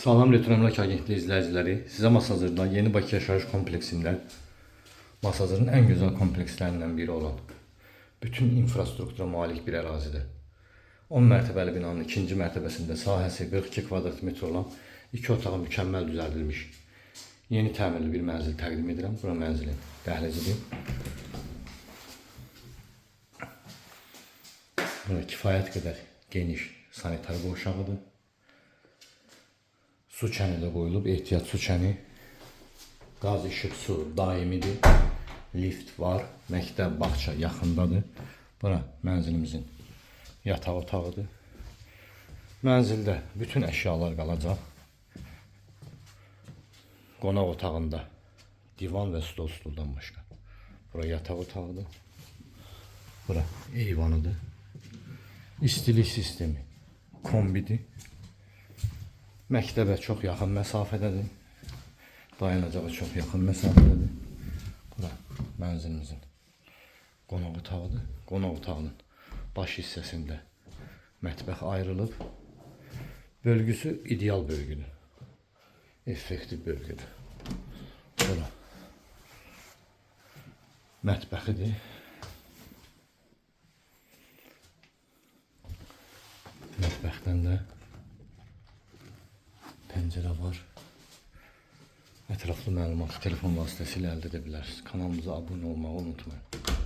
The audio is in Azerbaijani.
Salam Retro Emlak Agentliği izləyiciləri, sizə Masazırdan yeni Bakı yaşayış kompleksində Masazırın ən gözəl komplekslərindən biri olan bütün infrastruktura malik bir ərazidə 10 mərtəbəli binanın ikinci mərtəbəsində sahəsi 42 kvadrat metr olan 2 otağı mükəmməl düzəldilmiş yeni təmirli bir mənzil təqdim edirəm. Bura mənzilin dəhlizidir. Bura kifayət qədər geniş sanitar qovşağıdır. Su çəni də qoyulub, ehtiyat su çəni. Qaz, işıq, su daimidir. Lift var, məktəb, bağça yaxındadır. Bura mənzilimizin yataq otağıdır. Mənzildə bütün əşyalar qalacaq. Qonaq otağında divan və stoldan başqa. Bura yataq otağıdır. Bura eyvanıdır. İstilik sistemi kombidir. Məktəbə çox yaxın məsafədədir. Dayanacağa çox yaxın məsafədədir. Bura mənzilimizin qonaq otağıdır. Qonaq otağının baş hissəsində mətbəx ayrılıb. Bölgüsü ideal bölgüdür. Effektiv bölgüdür. Bura mətbəxidir. Mətbəxdən də pəncərə var. Ətraflı məlumatı telefon vasitəsilə əldə edə bilərsiniz. Kanalımıza abunə olmağı unutmayın.